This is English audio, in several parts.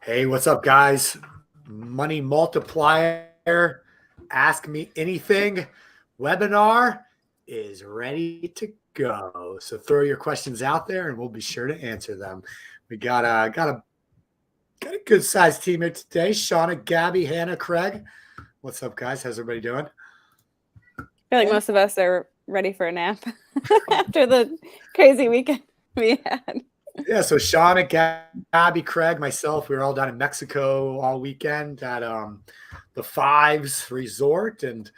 Hey, what's up, guys? Money Multiplier, Ask Me Anything webinar is ready to go. So throw your questions out there, and we'll be sure to answer them. We got a good sized team here today. Shauna, Gabby, Hannah, Craig. What's up, guys? How's everybody doing? I feel like most of us are ready for a nap after the crazy weekend we had. Yeah, so Shauna, Gabby, Craig, myself, we were all down in Mexico all weekend at the Fives Resort and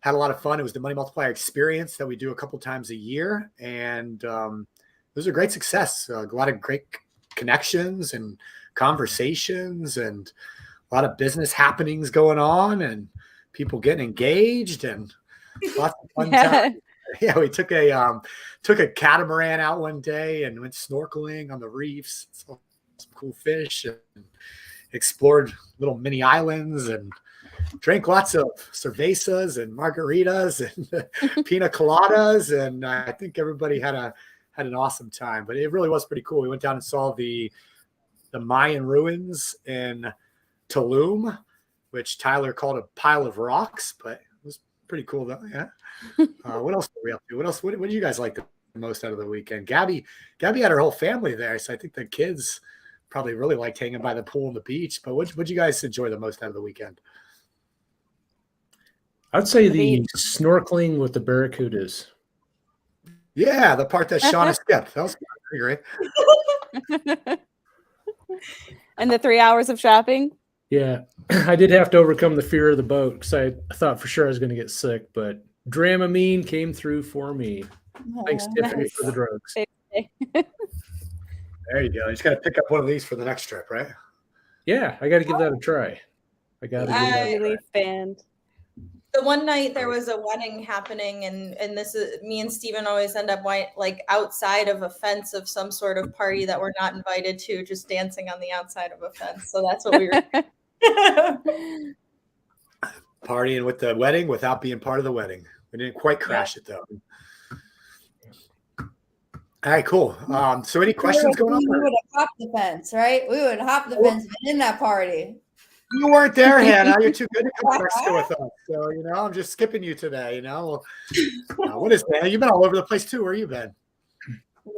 had a lot of fun. It was the Money Multiplier experience that we do a couple times a year, and it was a great success. A lot of great connections and conversations, and a lot of business happenings going on, and people getting engaged, and lots of fun time. Yeah, we took a catamaran out one day and went snorkeling on the reefs, saw some cool fish, and explored little mini islands, and drank lots of cervezas and margaritas and pina coladas, and I think everybody had an awesome time. But it really was pretty cool. We went down and saw the Mayan ruins in Tulum, which Tyler called a pile of rocks, but it was pretty cool though. Yeah. What else were we up to? What did you guys like the most out of the weekend? Gabby had her whole family there, so I think the kids probably really liked hanging by the pool and the beach. But what'd you guys enjoy the most out of the weekend? I'd say the snorkeling with the barracudas. Yeah, the part that Shauna skipped. That was pretty great. And the 3 hours of shopping? Yeah, I did have to overcome the fear of the boat because I thought for sure I was going to get sick, but Dramamine came through for me. Thanks, Tiffany, for the drugs. There you go. You just got to pick up one of these for the next trip, right? Yeah, I got to give that a try. I got to give that a relief band. The one night there was a wedding happening, and this is me and Steven always end up like outside of a fence of some sort of party that we're not invited to, just dancing on the outside of a fence. So that's what we were. Partying with the wedding without being part of the wedding. We didn't quite crash it though. All right, cool. So any questions going on? We would have hopped the fence, right? We would have hopped the fence in that party. You weren't there, Hannah. You're too good to come to Mexico with us. So, I'm just skipping you today, What is that? You've been all over the place too. Where you been?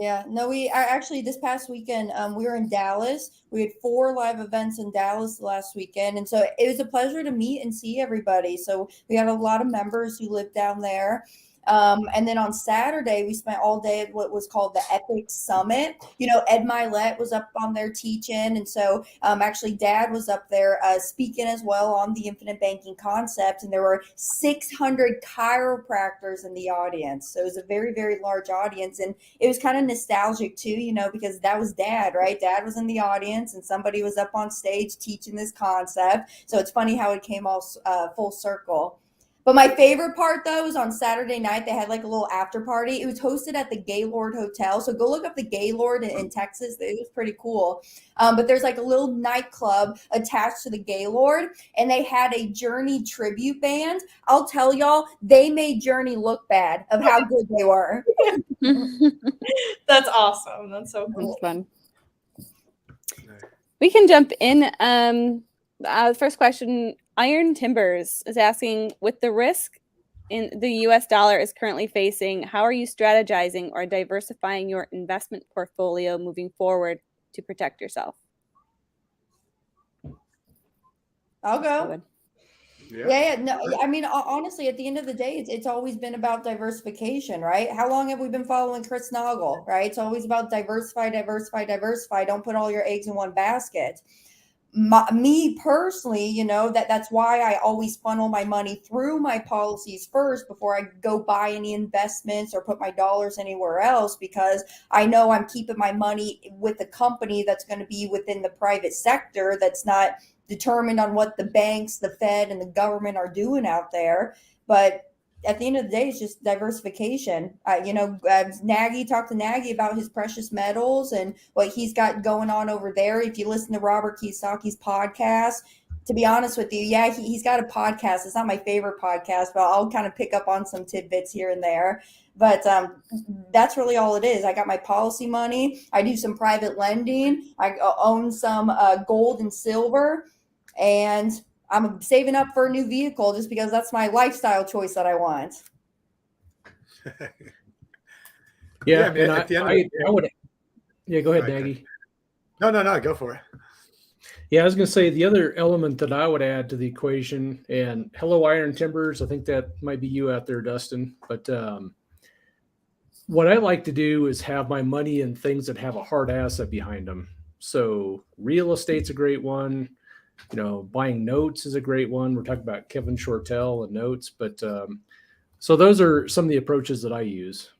Yeah, no, we are actually this past weekend, we were in Dallas. We had 4 live events in Dallas last weekend. And so it was a pleasure to meet and see everybody. So we had a lot of members who live down there. And then on Saturday, we spent all day at what was called the Epic Summit. Ed Milet was up on there teaching. And so actually Dad was up there speaking as well on the infinite banking concept. And there were 600 chiropractors in the audience. So it was a very, very large audience. And it was kind of nostalgic too, because that was Dad, right? Dad was in the audience and somebody was up on stage teaching this concept. So it's funny how it came all full circle. But my favorite part, though, was on Saturday night. They had like a little after party. It was hosted at the Gaylord Hotel. So go look up the Gaylord in Texas. It was pretty cool. But there's like a little nightclub attached to the Gaylord. And they had a Journey tribute band. I'll tell y'all, they made Journey look bad of how good they were. That's awesome. That's so cool. That's fun. We can jump in. First question. Iron Timbers is asking, with the risk in the US dollar is currently facing, how are you strategizing or diversifying your investment portfolio moving forward to protect yourself? I'll go. Yeah. No, I mean, honestly, at the end of the day, it's always been about diversification, right? How long have we been following Chris Noggle, right? It's always about diversify. Don't put all your eggs in one basket. Me personally, that's why I always funnel my money through my policies first before I go buy any investments or put my dollars anywhere else, because I know I'm keeping my money with a company that's going to be within the private sector, that's not determined on what the banks, the Fed, and the government are doing out there. But at the end of the day, it's just diversification. Nagy talked to Nagy about his precious metals and what he's got going on over there. If you listen to Robert Kiyosaki's podcast, to be honest with you, yeah, he's got a podcast. It's not my favorite podcast, but I'll kind of pick up on some tidbits here and there. But that's really all it is. I got my policy money. I do some private lending. I own some gold and silver, and I'm saving up for a new vehicle just because that's my lifestyle choice that I want. Yeah, I mean, at the end of the day, I would. Yeah, go ahead, Right, Nagy. no, go for it. Yeah, I was going to say the other element that I would add to the equation, and hello, Iron Timbers. I think that might be you out there, Dustin. But what I like to do is have my money in things that have a hard asset behind them. So real estate's a great one. You know, buying notes is a great one. We're talking about Kevin Shortell and notes, but so those are some of the approaches that I use.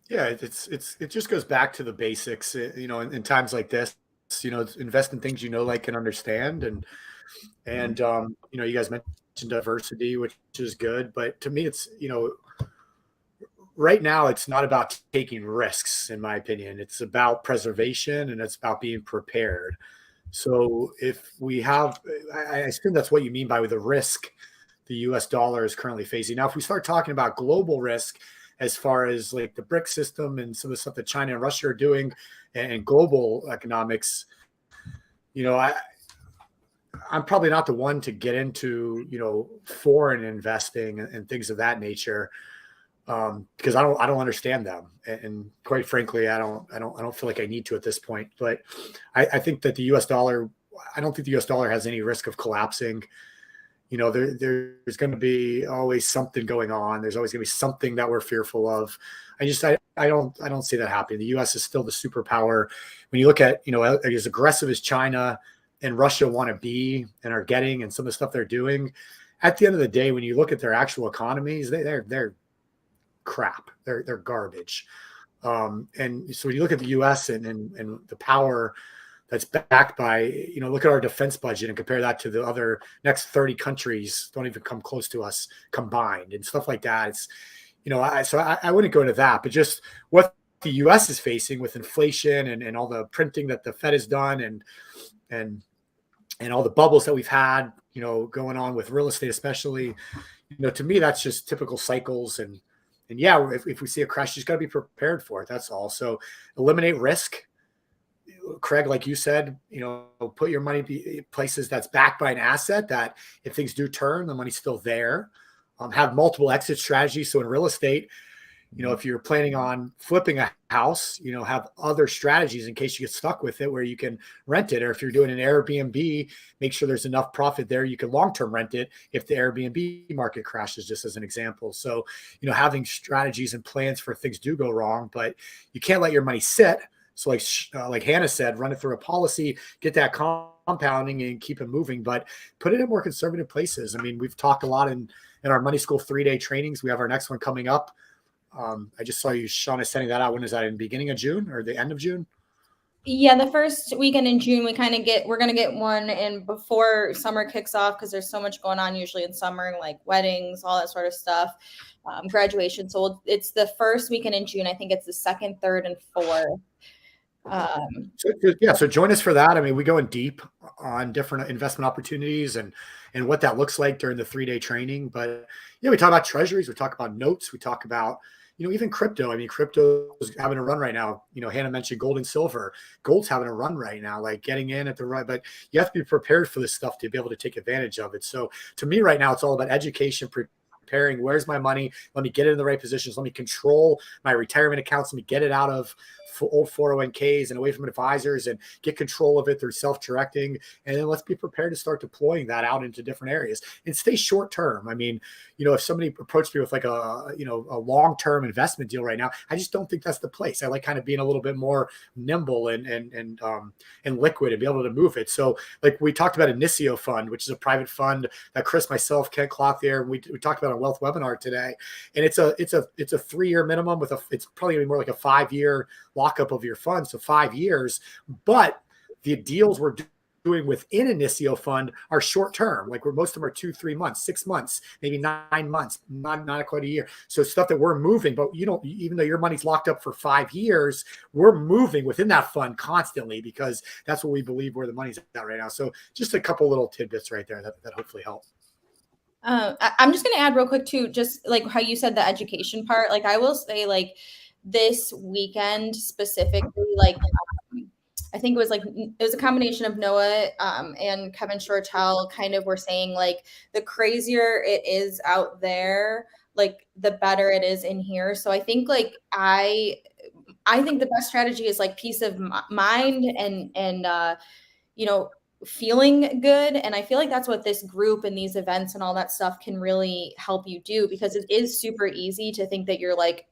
Yeah, it just goes back to the basics. You know, in times like this, you know, invest in things you know, like, and understand, and you know, you guys mentioned diversity, which is good, but to me, it's, you know, right now it's not about taking risks, in my opinion. It's about preservation, and it's about being prepared. So if we have, I assume that's what you mean by the risk the US dollar is currently facing. Now, if we start talking about global risk, as far as like the BRIC system and some of the stuff that China and Russia are doing, and global economics, you know, I'm probably not the one to get into, you know, foreign investing and things of that nature, because I don't understand them, and quite frankly, I don't feel like I need to at this point. But I think that the US dollar, I don't think the US dollar has any risk of collapsing. You know, there's going to be always something going on. There's always going to be something that we're fearful of. I don't see that happening. The U.S. is still the superpower. When you look at, you know, as aggressive as China and Russia want to be and are getting, and some of the stuff they're doing, at the end of the day, when you look at their actual economies, they're crap. They're garbage. And so when you look at the U.S. and the power that's backed by, you know, look at our defense budget and compare that to the other next 30 countries, don't even come close to us combined, and stuff like that. It's, you know, I wouldn't go into that, but just what the US is facing with inflation and all the printing that the Fed has done, and all the bubbles that we've had, you know, going on with real estate, especially, you know, to me, that's just typical cycles. And yeah, if we see a crash, you just got to be prepared for it. That's all. So eliminate risk. Craig, like you said, you know, put your money places that's backed by an asset that if things do turn, the money's still there. Have multiple exit strategies. So in real estate, you know, if you're planning on flipping a house, you know, have other strategies in case you get stuck with it where you can rent it. Or if you're doing an Airbnb, make sure there's enough profit there. You can long-term rent it if the Airbnb market crashes, just as an example. So, you know, having strategies and plans for if things do go wrong, but you can't let your money sit. So like Hannah said, run it through a policy, get that compounding and keep it moving, but put it in more conservative places. I mean, we've talked a lot in our money school 3-day trainings. We have our next one coming up. I just saw you, Sean, is sending that out. When is that, in the beginning of June or the end of June? Yeah, the first weekend in June, we're going to get one in before summer kicks off, because there's so much going on usually in summer, like weddings, all that sort of stuff, graduation. So it's the first weekend in June. I think it's the 2nd, 3rd, and 4th. So join us for that. I mean, we go in deep on different investment opportunities and what that looks like during the 3-day training. But yeah, we talk about treasuries, we talk about notes, we talk about, you know, even crypto. I mean, crypto is having a run right now. You know, Hannah mentioned gold and silver. Gold's having a run right now, like getting in at the right, but you have to be prepared for this stuff to be able to take advantage of it. So to me right now, it's all about education, preparing. Where's my money? Let me get it in the right positions. Let me control my retirement accounts. Let me get it out of old 401ks and away from advisors and get control of it through self-directing. And then let's be prepared to start deploying that out into different areas and stay short term. I mean, you know, if somebody approached me with like a long-term investment deal right now, I just don't think that's the place. I like kind of being a little bit more nimble and liquid and be able to move it. So like we talked about Inicio Fund, which is a private fund that Chris, myself, Kent Clothier, we talked about on Wealth Webinar today. And it's a 3-year minimum with it's probably gonna be more like a 5-year lockup of your funds, so 5 years. But the deals we're doing within an ISIO fund are short term, like where most of them are 2-3 months, 6 months, maybe 9 months, not quite a year. So stuff that we're moving, but you don't, even though your money's locked up for 5 years, we're moving within that fund constantly because that's what we believe where the money's at right now. So just a couple little tidbits right there that hopefully help. I'm just going to add real quick too, just like how you said the education part. Like I will say, like this weekend specifically, like I think it was a combination of Noah and Kevin Shortell kind of were saying like the crazier it is out there, like the better it is in here. So I think like I think the best strategy is like peace of mind and you know, feeling good. And I feel like that's what this group and these events and all that stuff can really help you do, because it is super easy to think that you're like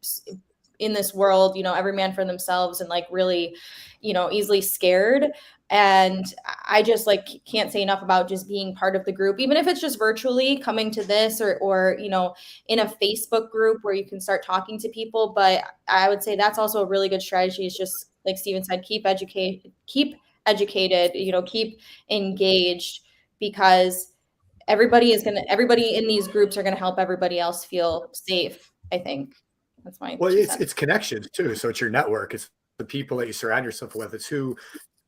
in this world, you know, every man for themselves and like really, you know, easily scared. And I just like can't say enough about just being part of the group, even if it's just virtually coming to this or, you know, in a Facebook group where you can start talking to people. But I would say that's also a really good strategy. Is just like Steven said, keep educated, you know, keep engaged, because everybody in these groups are going to help everybody else feel safe. I think that's my it's connections too. So it's your network. It's the people that you surround yourself with.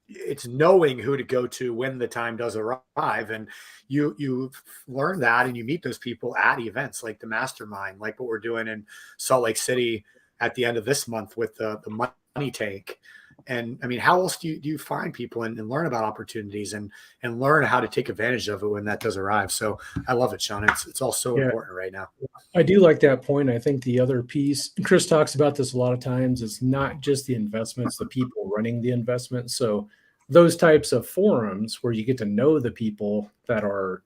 It's knowing who to go to when the time does arrive. And you learn that and you meet those people at events like the mastermind, like what we're doing in Salt Lake City at the end of this month with the money tank. And I mean, how else do you find people and learn about opportunities and learn how to take advantage of it when that does arrive? So I love it, Sean. It's all so important right now. I do like that point. I think the other piece, and Chris talks about this a lot of times, is not just the investments, the people running the investment. So those types of forums where you get to know the people that are,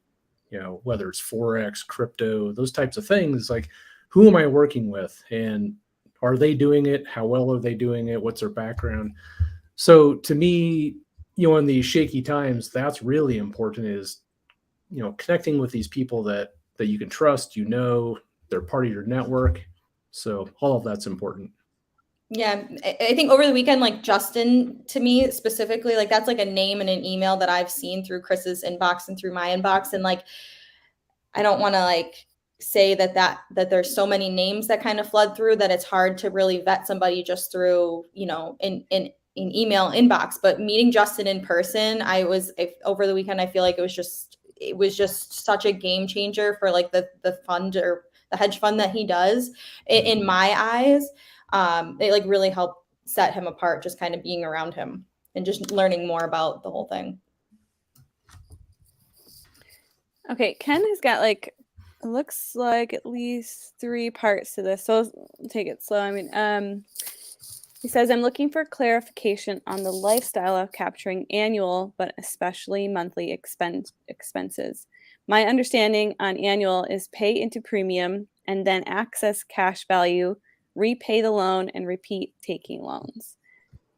you know, whether it's Forex, crypto, those types of things, like who am I working with and are they doing it? How well are they doing it? What's their background? So to me, you know, in these shaky times, that's really important, is, you know, connecting with these people that you can trust, you know, they're part of your network. So all of that's important. Yeah, I think over the weekend, like Justin, to me specifically, like that's like a name and an email that I've seen through Chris's inbox and through my inbox. And like, I don't want to like say that there's so many names that kind of flood through that it's hard to really vet somebody just through, you know, in email inbox. But meeting Justin in person, over the weekend, I feel like it was just such a game changer for like the fund or the hedge fund that he does in my eyes. It like really helped set him apart, just kind of being around him and just learning more about the whole thing. Okay, Ken has got like, it looks like at least 3 parts to this, so I'll take it slow. I mean, he says, I'm looking for clarification on the lifestyle of capturing annual, but especially monthly expenses. My understanding on annual is pay into premium and then access cash value, repay the loan, and repeat taking loans.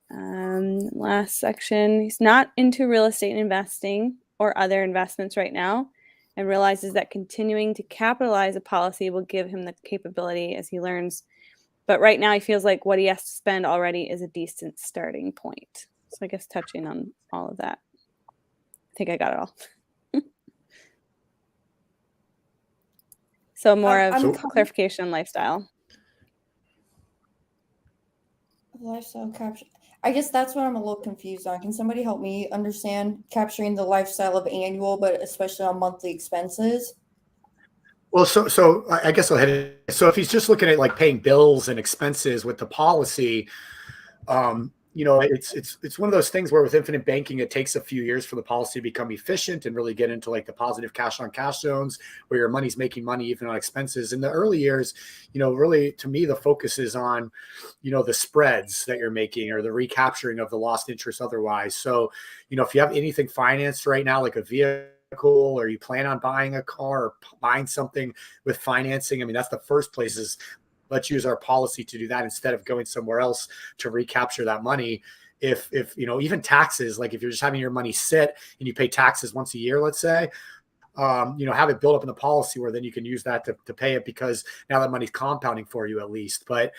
Last section, he's not into real estate investing or other investments right now, and realizes that continuing to capitalize a policy will give him the capability as he learns. But right now he feels like what he has to spend already is a decent starting point. So I guess touching on all of that. I think I got it all. So more of clarification on lifestyle. Lifestyle capture. I guess that's what I'm a little confused on. Can somebody help me understand capturing the lifestyle of annual, but especially on monthly expenses? Well, so I guess I'll hit it. So if he's just looking at like paying bills and expenses with the policy, you know, it's one of those things where with infinite banking, it takes a few years for the policy to become efficient and really get into like the positive cash on cash zones where your money's making money even on expenses. In the early years, you know, really to me, the focus is on, you know, the spreads that you're making or the recapturing of the lost interest otherwise. So, you know, if you have anything financed right now, like a vehicle, or you plan on buying a car or buying something with financing, I mean, that's the first place is let's use our policy to do that instead of going somewhere else to recapture that money. If you know, even taxes, like if you're just having your money sit and you pay taxes once a year, let's say, have it build up in the policy where then you can use that to pay it, because now that money's compounding for you at least. But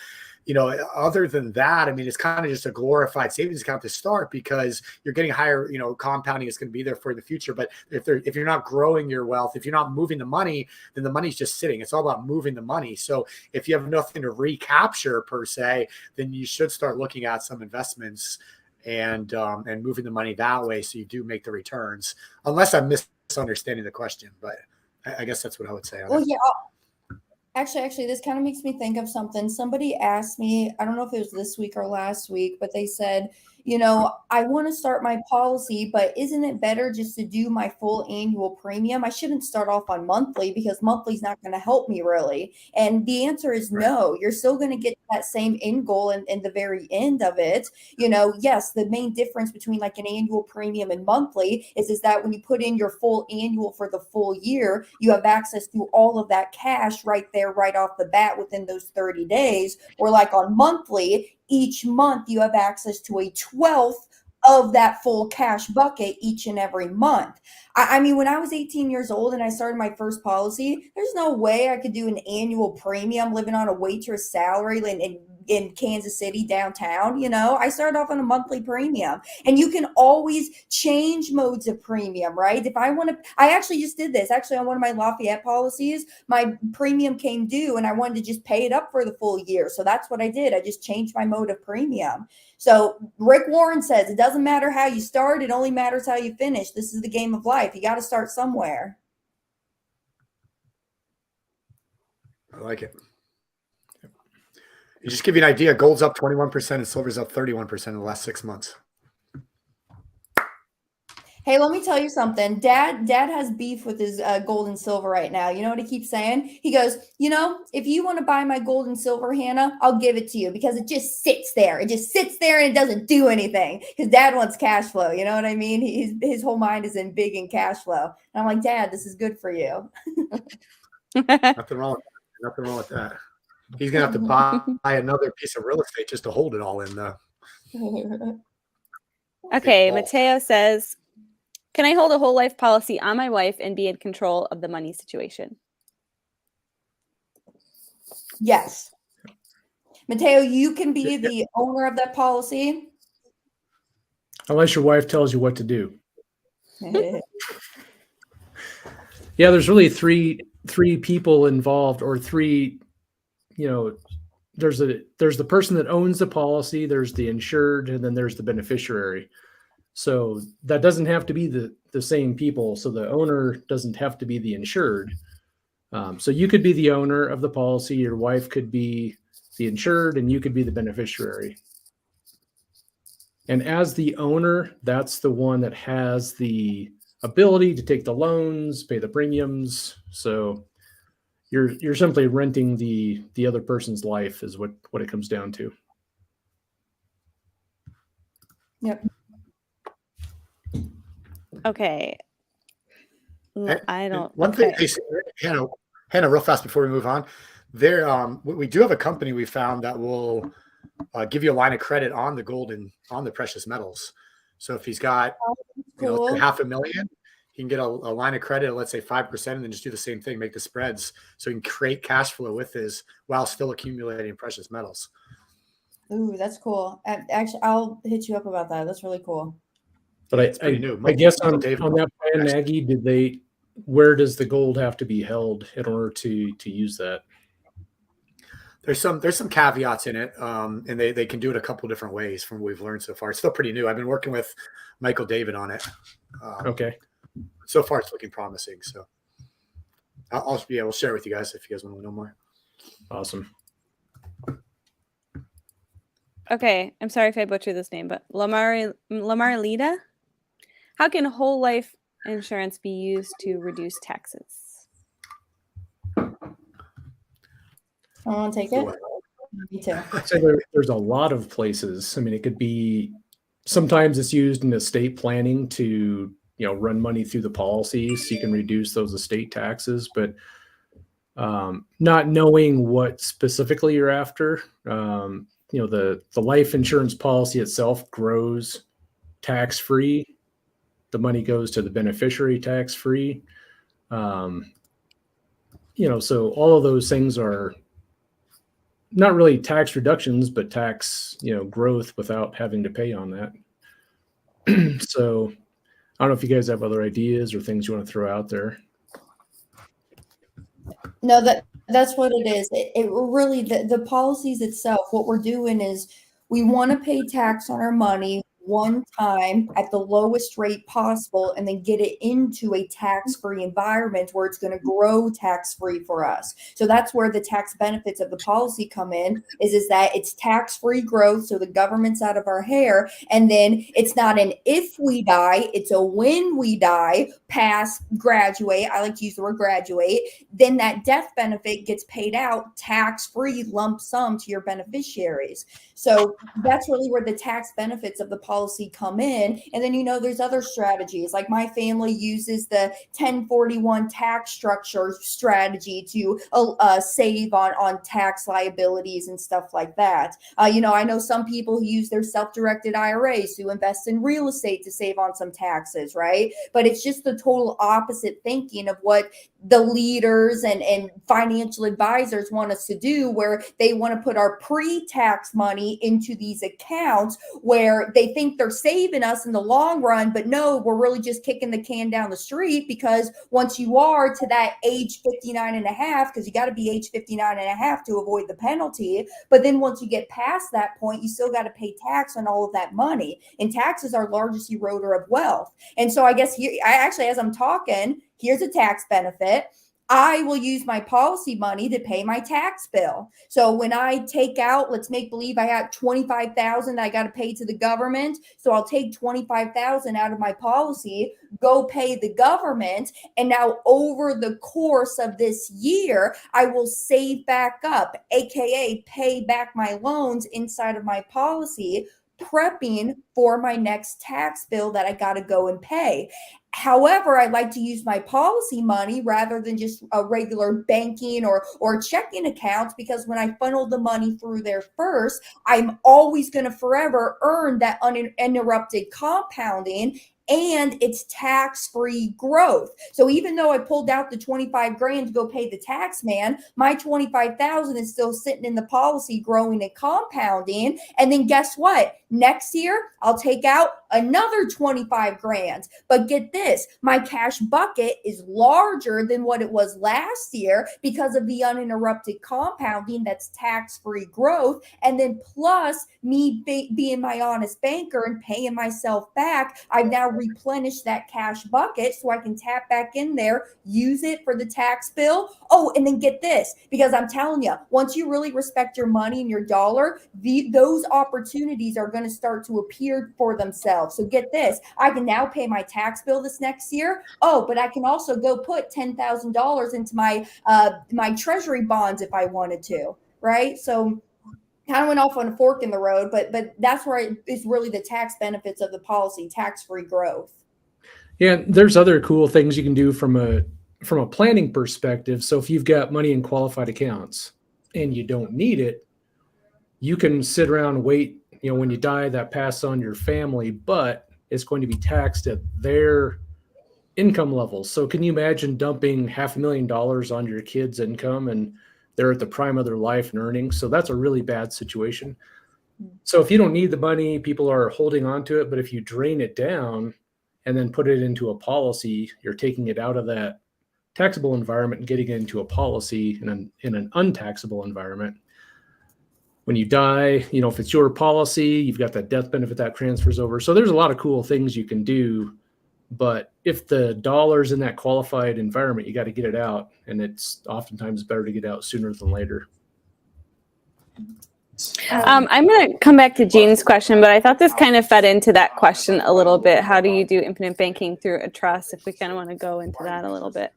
other than that, I mean, it's kind of just a glorified savings account to start, because you're getting higher, compounding is going to be there for the future. But if you're not growing your wealth, if you're not moving the money, then the money's just sitting. It's all about moving the money. So if you have nothing to recapture per se, then you should start looking at some investments and moving the money that way, so you do make the returns. Unless I'm misunderstanding the question, but I guess that's what I would say. Well, yeah. Actually, this kind of makes me think of something. Somebody asked me, I don't know if it was this week or last week, but they said, I want to start my policy, but isn't it better just to do my full annual premium? I shouldn't start off on monthly, because monthly is not going to help me really. And the answer is no. You're still going to get that same end goal in the very end of it. Yes, the main difference between like an annual premium and monthly is that when you put in your full annual for the full year, you have access to all of that cash right there, right off the bat within those 30 days. Or like on monthly, each month you have access to a 12th of that full cash bucket each and every month. I mean, when I was 18 years old and I started my first policy, there's no way I could do an annual premium living on a waitress salary in Kansas City downtown. I started off on a monthly premium, and you can always change modes of premium, right? If I want to, I actually just did this on one of my Lafayette policies. My premium came due and I wanted to just pay it up for the full year. So that's what I did. I just changed my mode of premium. So Rick Warren says it doesn't matter how you start. It only matters how you finish. This is the game of life. You got to start somewhere. I like it. Just give you an idea, gold's up 21% and silver's up 31% in the last 6 months. Hey, let me tell you something. Dad has beef with his gold and silver right now. You know what he keeps saying? He goes, if you want to buy my gold and silver, Hannah, I'll give it to you, because it just sits there. It just sits there and it doesn't do anything. Because Dad wants cash flow. You know what I mean? His whole mind is in big and cash flow. And I'm like, Dad, this is good for you. Nothing wrong with that. He's going to have to buy another piece of real estate just to hold it all in the. Okay, Mateo says, can I hold a whole life policy on my wife and be in control of the money situation? Yes. Mateo, you can be the owner of that policy. Unless your wife tells you what to do. Yeah, there's really three people involved, or three. There's the person that owns the policy, there's the insured, and then there's the beneficiary. So that doesn't have to be the same people. So the owner doesn't have to be the insured. So you could be the owner of the policy, your wife could be the insured, and you could be the beneficiary. And as the owner, that's the one that has the ability to take the loans, pay the premiums. So you're simply renting the other person's life is what it comes down to. Yep. Okay. I don't. One okay. thing, Hannah, real fast before we move on, we do have a company we found that will give you a line of credit on the gold and on the precious metals. So if he's got Cool. $500,000, he can get a line of credit, let's say 5%, and then just do the same thing, make the spreads, so he can create cash flow with his while still accumulating precious metals. Ooh, that's cool. Actually, I'll hit you up about that. That's really cool. But pretty new. I guess on David, that plan, Maggie, where does the gold have to be held in order to use that? There's some caveats in it, and they can do it a couple of different ways from what we've learned so far. It's still pretty new. I've been working with Michael David on it. Okay. So far, it's looking promising. So we'll share it with you guys if you guys want to know more. Awesome. Okay, I'm sorry if I butchered this name, but Lamarlita, how can whole life insurance be used to reduce taxes? I want to take it. Me too. So there's a lot of places. I mean, it could be, sometimes it's used in estate planning to, run money through the policies so you can reduce those estate taxes, but not knowing what specifically you're after, the life insurance policy itself grows tax-free. The money goes to the beneficiary tax-free. So all of those things are not really tax reductions, but tax, growth without having to pay on that. So I don't know if you guys have other ideas or things you want to throw out there. No, that's what it is. It really the policies itself. What we're doing is we want to pay tax on our money one time at the lowest rate possible, and then get it into a tax-free environment where it's going to grow tax-free for us. So that's where the tax benefits of the policy come in. Is that it's tax-free growth, so the government's out of our hair, and then it's not an if we die, it's a when we die, pass, graduate. I like to use the word graduate. Then that death benefit gets paid out tax-free lump sum to your beneficiaries. So that's really where the tax benefits of the policy come in. And then, there's other strategies. Like my family uses the 1041 tax structure strategy to save on tax liabilities and stuff like that. I know some people who use their self-directed IRAs who invest in real estate to save on some taxes, right? But it's just the total opposite thinking of what the leaders and financial advisors want us to do, where they want to put our pre-tax money into these accounts where they think they're saving us in the long run, but no, we're really just kicking the can down the street, because once you are to that age 59 and a half, because you got to be age 59 and a half to avoid the penalty, but then once you get past that point, you still got to pay tax on all of that money, and tax is our largest eroder of wealth. And so I guess as I'm talking, here's a tax benefit. I will use my policy money to pay my tax bill. So when I take out, let's make believe I got $25,000 I got to pay to the government. So I'll take $25,000 out of my policy, go pay the government. And now over the course of this year, I will save back up, AKA pay back my loans inside of my policy, prepping for my next tax bill that I got to go and pay. However, I like to use my policy money rather than just a regular banking or checking accounts, because when I funnel the money through there first, I'm always going to forever earn that uninterrupted compounding, and it's tax-free growth. So even though I pulled out the 25 grand to go pay the tax man, my 25,000 is still sitting in the policy growing and compounding. And then guess what? Next year, I'll take out another 25 grand. But get this, my cash bucket is larger than what it was last year because of the uninterrupted compounding that's tax-free growth. And then plus me being my honest banker and paying myself back, I've now replenished that cash bucket so I can tap back in there, use it for the tax bill. Oh, and then get this, because I'm telling you, once you really respect your money and your dollar, those opportunities are going to start to appear for themselves. So get this, I can now pay my tax bill this next year. Oh, but I can also go put $10,000 into my treasury bonds if I wanted to, right? So kind of went off on a fork in the road, but that's where it's really the tax benefits of the policy, tax-free growth. Yeah, there's other cool things you can do from a planning perspective. So if you've got money in qualified accounts and you don't need it, you can sit around and wait, when you die, that pass on your family, but it's going to be taxed at their income level. So can you imagine dumping $500,000 on your kids' income, and they're at the prime of their life and earnings? So that's a really bad situation. So if you don't need the money, people are holding on to it. But if you drain it down and then put it into a policy, you're taking it out of that taxable environment and getting it into a policy in an untaxable environment. When you die, if it's your policy, you've got that death benefit that transfers over. So there's a lot of cool things you can do. But if the dollar's in that qualified environment, you got to get it out. And it's oftentimes better to get out sooner than later. I'm going to come back to Jean's question, but I thought this kind of fed into that question a little bit. How do you do infinite banking through a trust? If we kind of want to go into that a little bit.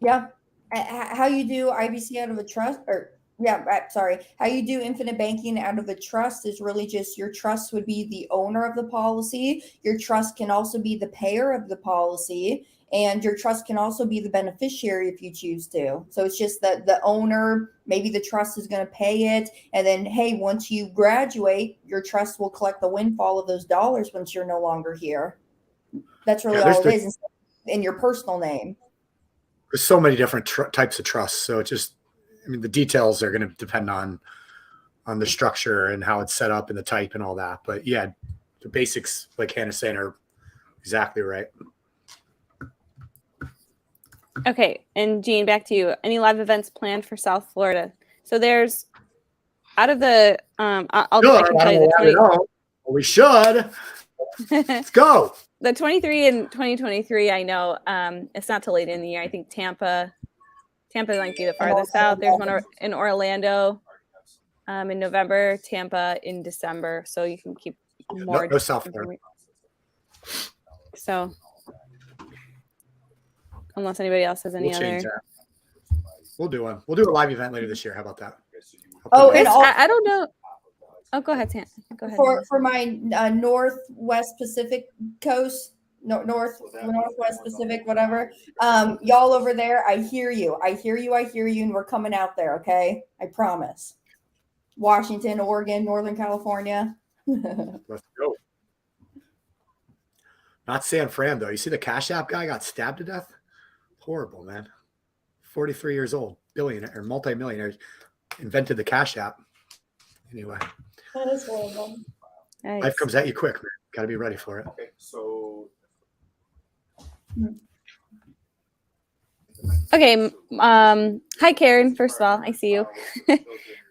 Yeah. How you do IBC out of a trust, how you do infinite banking out of a trust is really just your trust would be the owner of the policy. Your trust can also be the payer of the policy, and your trust can also be the beneficiary if you choose to. So it's just that the owner, maybe the trust is going to pay it. And then, hey, once you graduate, your trust will collect the windfall of those dollars once you're no longer here. That's really all it is. in your personal name. There's so many different types of trusts. So it just, I mean, the details are going to depend on the structure and how it's set up and the type and all that. But yeah, the basics, like Hannah's saying, are exactly right. Okay, and Jean, back to you. Any live events planned for South Florida? So there's out of the I can tell you the 20. We should. Let's go. The 23 and 2023. I know it's not till late in the year. I think Tampa might be the farthest out. There's one in Orlando in November, Tampa in December. So you can keep more. No South Florida. So unless anybody else has any other. We'll do one. We'll do a live event later this year. How about that? Oh, and I don't know. Oh, go ahead, Sam. Go ahead. For my Northwest Pacific coast, Northwest Pacific, whatever. Y'all over there, I hear you, and we're coming out there. Okay, I promise. Washington, Oregon, Northern California. Let's go. Not San Fran though. You see the Cash App guy got stabbed to death. Horrible, man. 43 years old, billionaire or multimillionaire, invented the Cash App. Anyway, that is horrible. Nice. Life comes at you quick, man. Got to be ready for it. Okay, so Okay. Hi, Karen. First of all, I see you.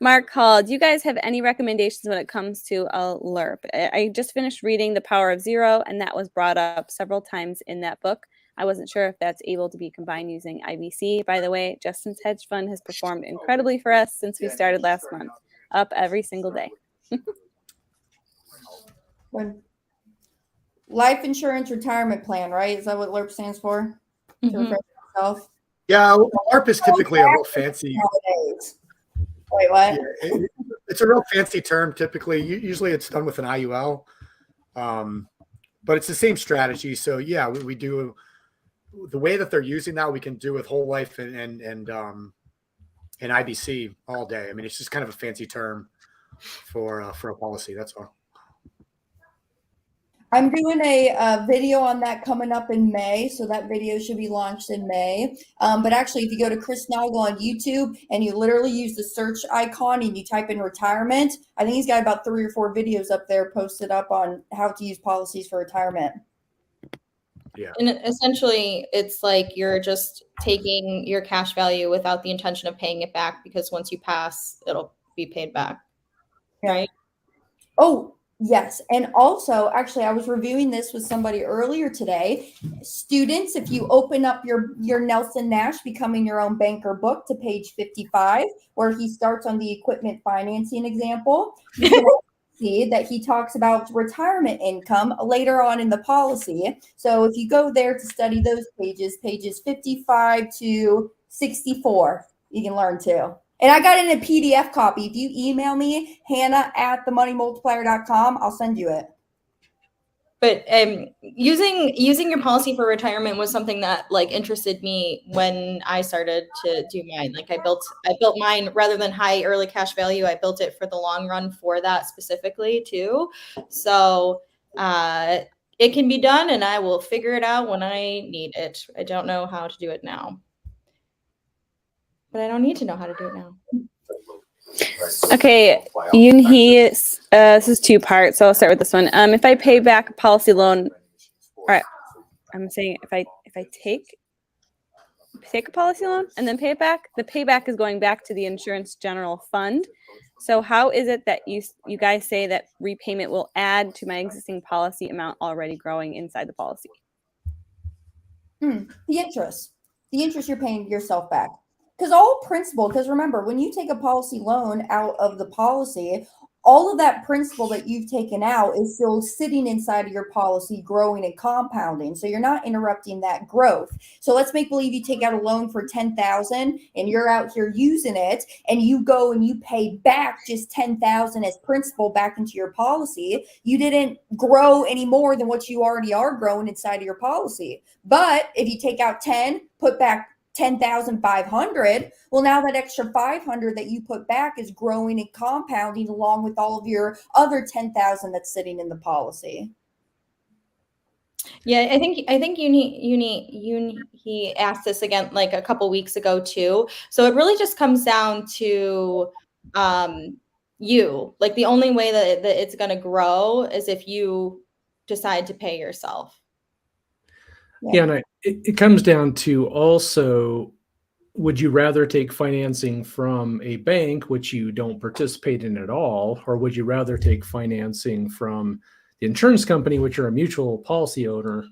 Mark called. Do you guys have any recommendations when it comes to a LERP? I just finished reading The Power of Zero, and that was brought up several times in that book. I wasn't sure if that's able to be combined using IBC. By the way, Justin's hedge fund has performed incredibly for us since we started last month. Up every single day. When life insurance retirement plan, right? Is that what LERP stands for? To refresh myself. Yeah, LARP is typically a real fancy. Wait, what? It's a real fancy term. Typically, usually it's done with an IUL, but it's the same strategy. So yeah, we do the way that they're using that. We can do with whole life and IBC all day. I mean, it's just kind of a fancy term for a policy. That's all. I'm doing a video on that coming up in May, so that video should be launched in May. But actually, if you go to Chris Nagel on YouTube and you literally use the search icon and you type in retirement, I think he's got about 3 or 4 videos up there posted up on how to use policies for retirement. Yeah. And essentially, it's like you're just taking your cash value without the intention of paying it back, because once you pass, it'll be paid back. Right? Oh, yes. And also, actually, I was reviewing this with somebody earlier today. Students, if you open up your Nelson Nash Becoming Your Own Banker book to page 55, where he starts on the equipment financing example, you can see that he talks about retirement income later on in the policy. So if you go there to study those pages 55 to 64, you can learn too. And I got it in a PDF copy. If you email me, hannah@themoneymultiplier.com, I'll send you it. But using your policy for retirement was something that like interested me when I started to do mine. Like I built mine rather than high early cash value. I built it for the long run for that specifically too. So it can be done, and I will figure it out when I need it. I don't know how to do it now, but I don't need to know how to do it now. Okay, this is 2 parts, so I'll start with this one. If I pay back a policy loan, all right, I'm saying if I take a policy loan and then pay it back, the payback is going back to the insurance general fund. So how is it that you guys say that repayment will add to my existing policy amount already growing inside the policy? The interest you're paying yourself back. Because remember, when you take a policy loan out of the policy, all of that principal that you've taken out is still sitting inside of your policy, growing and compounding. So you're not interrupting that growth. So let's make believe you take out a loan for $10,000 and you're out here using it, and you go and you pay back just $10,000 as principal back into your policy. You didn't grow any more than what you already are growing inside of your policy. But if you take out 10, put back 10,500. Well, now that extra 500 that you put back is growing and compounding along with all of your other 10,000 that's sitting in the policy. Yeah, I think he asked this again like a couple weeks ago too. So it really just comes down to you. Like the only way that it's gonna grow is if you decide to pay yourself. Yeah, and it comes down to also, would you rather take financing from a bank, which you don't participate in at all, or would you rather take financing from the insurance company, which you're a mutual policy owner?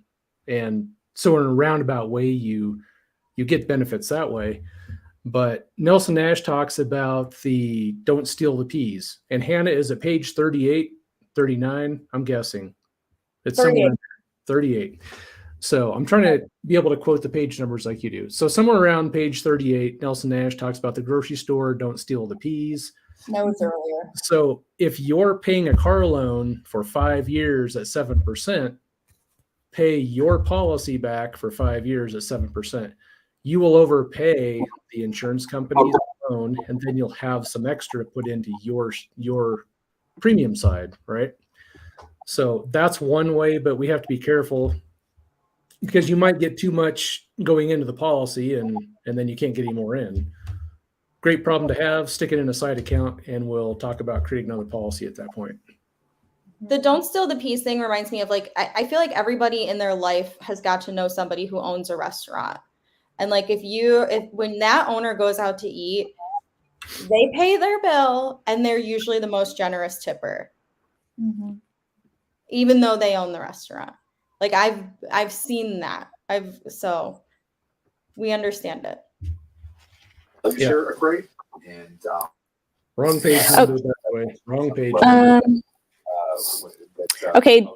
And so in a roundabout way, you get benefits that way. But Nelson Nash talks about the don't steal the peas. And Hannah is at page 38, 39, I'm guessing. It's 38. somewhere in 38. So I'm trying to be able to quote the page numbers like you do. So somewhere around page 38, Nelson Nash talks about the grocery store, don't steal the peas. That was earlier. So if you're paying a car loan for 5 years at 7%, pay your policy back for 5 years at 7%. You will overpay the insurance company's loan, and then you'll have some extra to put into your premium side, right? So that's one way, but we have to be careful because you might get too much going into the policy and then you can't get any more in. Great problem to have. Stick it in a side account, and we'll talk about creating another policy at that point. The don't steal the peas thing reminds me of like I feel like everybody in their life has got to know somebody who owns a restaurant. And like if when that owner goes out to eat, they pay their bill and they're usually the most generous tipper. Mm-hmm. Even though they own the restaurant. Like I've seen that. So we understand it. Yeah. Sure, great. And Wrong page number, by the way. Wrong page. Okay,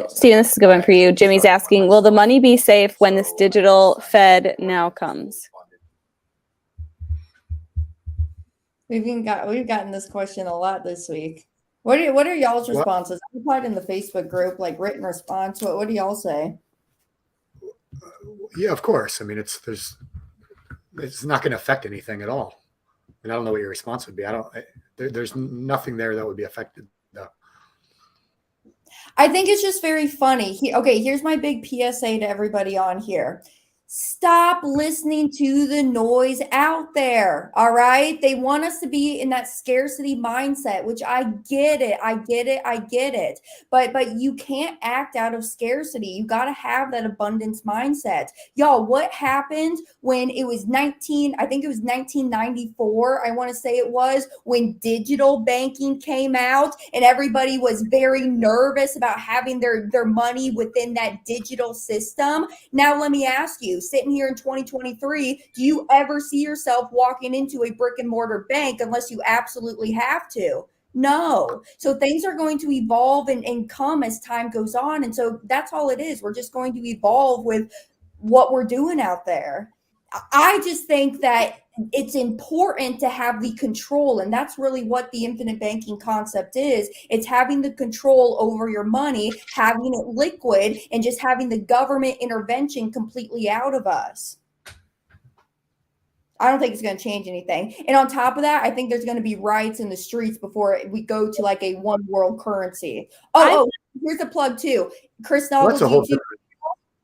Steven, this is a good one for you. Jimmy's asking, will the money be safe when this digital Fed now comes? We've gotten this question a lot this week. What are y'all's responses? I replied in the Facebook group, like written response. What do y'all say? Yeah, of course. I mean, it's not going to affect anything at all. And I don't know what your response would be. There's nothing there that would be affected. No. I think it's just very funny. Here's my big PSA to everybody on here. Stop listening to the noise out there. All right. They want us to be in that scarcity mindset, which I get it. But you can't act out of scarcity. You got to have that abundance mindset. Y'all, what happened when it was 1994, I want to say it was, when digital banking came out and everybody was very nervous about having their money within that digital system. Now, let me ask you, sitting here in 2023, do you ever see yourself walking into a brick and mortar bank unless you absolutely have to? No. So things are going to evolve and come as time goes on. And so that's all it is. We're just going to evolve with what we're doing out there. I just think that it's important to have the control, and that's really what the infinite banking concept is. It's having the control over your money, having it liquid, and just having the government intervention completely out of us. I don't think it's going to change anything. And on top of that, I think there's going to be riots in the streets before we go to like a one world currency. Oh, here's a plug too. Chris Novel's YouTube.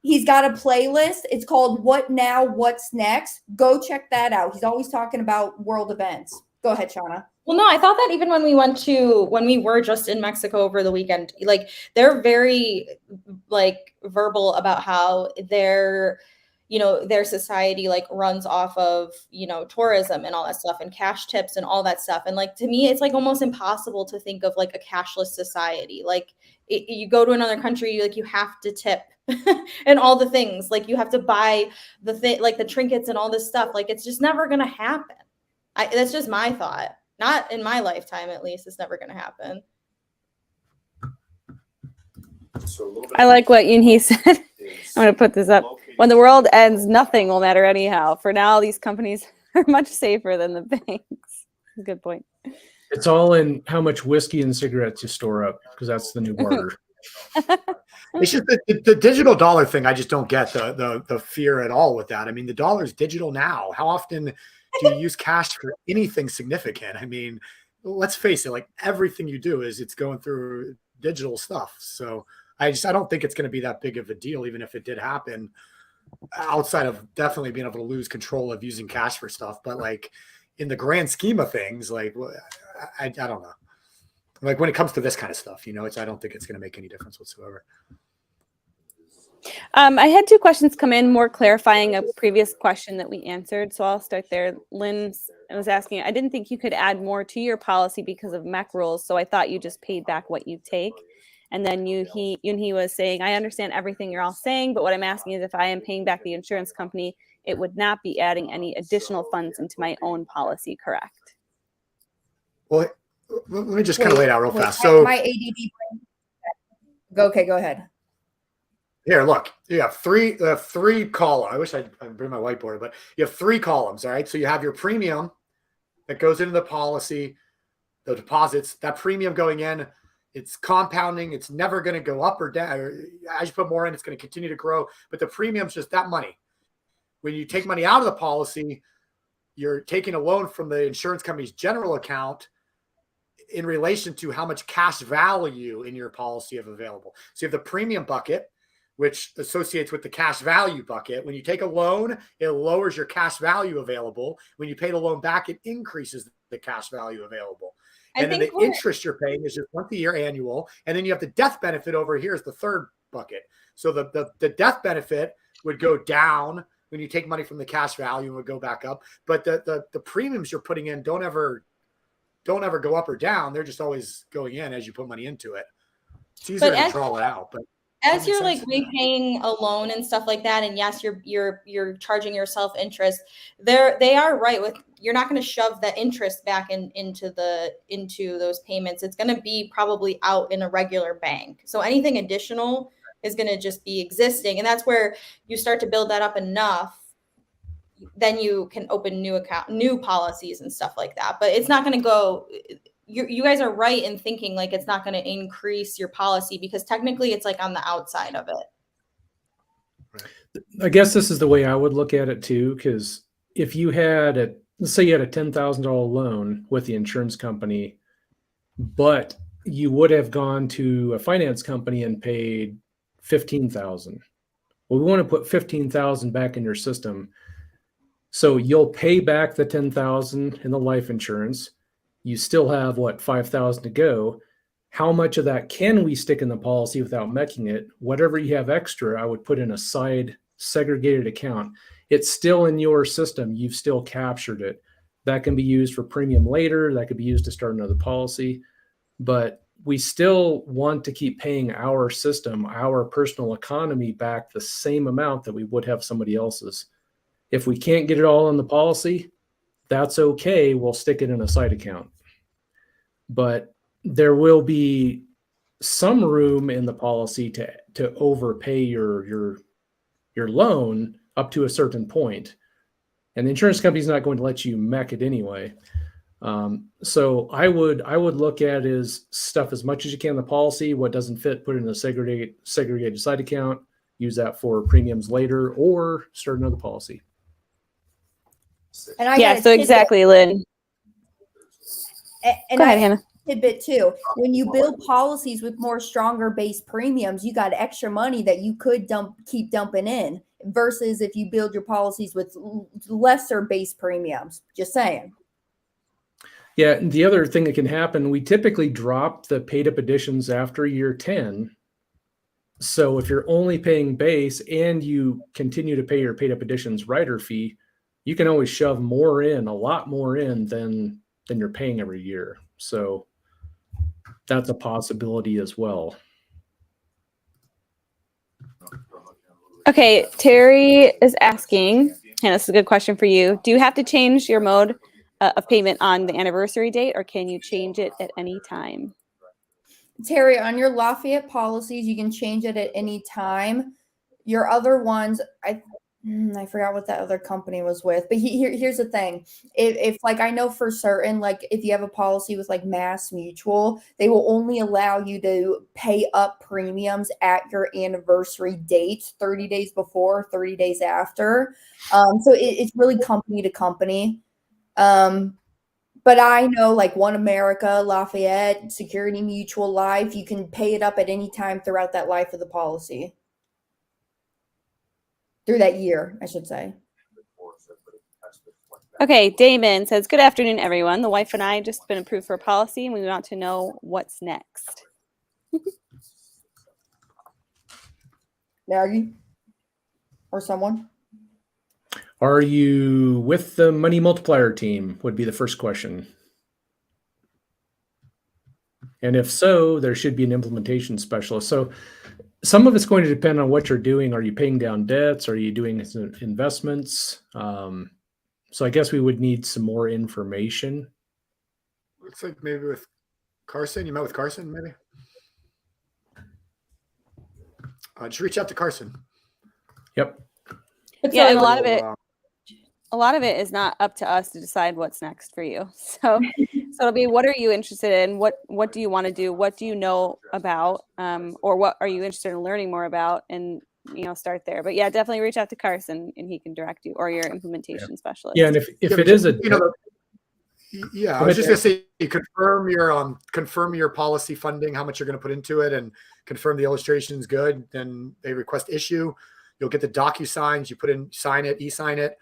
He's got a playlist. It's called What Now, What's Next. Go check that out. He's always talking about world events. Go ahead, Shauna. Well, no, I thought that even when we were just in Mexico over the weekend, like they're very like verbal about how their society like runs off of, tourism and all that stuff and cash tips and all that stuff. And like, to me, it's like almost impossible to think of like a cashless society. Like you go to another country, you have to tip and all the things, like you have to buy the thing, like the trinkets and all this stuff. Like it's just never going to happen. That's just my thought. Not in my lifetime, at least. It's never going to happen. I like what Yunhee said. I'm going to put this up. When the world ends, nothing will matter anyhow. For now, these companies are much safer than the banks. Good point. It's all in how much whiskey and cigarettes you store up, because that's the new barter. It's just the digital dollar thing. I just don't get the fear at all with that. I mean, the dollar is digital now. How often do you use cash for anything significant? I mean, let's face it, like everything you do it's going through digital stuff. So I don't think it's going to be that big of a deal, even if it did happen, outside of definitely being able to lose control of using cash for stuff. But like in the grand scheme of things, like I don't know. Like when it comes to this kind of stuff, I don't think it's going to make any difference whatsoever. I had two questions come in, more clarifying a previous question that we answered. So I'll start there. Lynn was asking, I didn't think you could add more to your policy because of MEC rules. So I thought you just paid back what you take. And then he was saying, I understand everything you're all saying, but what I'm asking is if I am paying back the insurance company, it would not be adding any additional funds into my own policy, correct? Well, let me just kind of lay it out real fast. So my ADD brain. Okay, go ahead. Here, look, you have three columns. I wish I'd bring my whiteboard, but you have 3 columns, all right? So you have your premium that goes into the policy, the deposits, that premium going in, it's compounding. It's never going to go up or down. As you put more in, it's going to continue to grow. But the premium's just that money. When you take money out of the policy, you're taking a loan from the insurance company's general account in relation to how much cash value in your policy you have available. So you have the premium bucket, which associates with the cash value bucket. When you take a loan, it lowers your cash value available. When you pay the loan back, it increases the cash value available. And then the interest you're paying is just once a year annual. And then you have the death benefit over here is the third bucket. So the death benefit would go down when you take money from the cash value and would go back up. But the premiums you're putting in don't ever go up or down. They're just always going in as you put money into it. It's easier to draw it out, but as you're like repaying a loan and stuff like that, and yes, you're charging yourself interest. They are right with, you're not going to shove the interest back into those payments. It's going to be probably out in a regular bank. So anything additional is going to just be existing, and that's where you start to build that up enough. Then you can open new policies and stuff like that. But it's not going to go. You guys are right in thinking like it's not going to increase your policy because technically it's like on the outside of it. I guess this is the way I would look at it too, because if you had let's say you had a $10,000 loan with the insurance company, but you would have gone to a finance company and paid $15,000. Well, we want to put $15,000 back in your system. So you'll pay back the $10,000 in the life insurance. You still have $5,000 to go. How much of that can we stick in the policy without mecking it? Whatever you have extra, I would put in a side segregated account. It's still in your system. You've still captured it. That can be used for premium later. That could be used to start another policy. But we still want to keep paying our system, our personal economy back the same amount that we would have somebody else's. If we can't get it all in the policy, that's okay. We'll stick it in a side account. But there will be some room in the policy to overpay your loan up to a certain point. And the insurance company's not going to let you mech it anyway. So I would look at is stuff as much as you can in the policy. What doesn't fit, put it in a segregated side account, use that for premiums later, or start another policy. And so exactly, Lynn. And go ahead, Hannah. Tidbit too. When you build policies with more stronger base premiums, you got extra money that you could keep dumping in versus if you build your policies with lesser base premiums. Just saying. Yeah, and the other thing that can happen, we typically drop the paid up additions after year 10. So if you're only paying base and you continue to pay your paid up additions rider fee, you can always shove more in, a lot more in than you're paying every year. So that's a possibility as well. Okay, Terry is asking, and this is a good question for you. Do you have to change your mode of payment on the anniversary date, or can you change it at any time? Terry, on your Lafayette policies, you can change it at any time. Your other ones, I forgot what that other company was with, but here's the thing. If like, I know for certain, like if you have a policy with like Mass Mutual, they will only allow you to pay up premiums at your anniversary date, 30 days before, 30 days after. So it's really company to company. But But I know like One America, Lafayette, Security Mutual Life, you can pay it up at any time throughout that life of the policy. Through that year, I should say. Okay, Damon says, good afternoon, everyone. The wife and I just been approved for a policy, and we want to know what's next. Maggie? Or someone? Are you with the Money Multiplier team? Would be the first question. And if so, there should be an implementation specialist. So some of it's going to depend on what you're doing. Are you paying down debts? Are you doing investments? So I guess we would need some more information. Looks like maybe with Carson. You met with Carson, maybe? Just reach out to Carson. Yep. Yeah, and a lot of So, it is not up to us to decide what's next for you. So it'll be, what are you interested in? What do you want to do? What do you know about? Or what are you interested in learning more about? And start there. But yeah, definitely reach out to Carson and he can direct you, or your implementation specialist. Yeah, and if it is a I was just gonna say, you confirm your policy funding, how much you're gonna put into it, and confirm the illustration's good. Then they request issue. You'll get the DocuSigns. You sign it, e-sign it,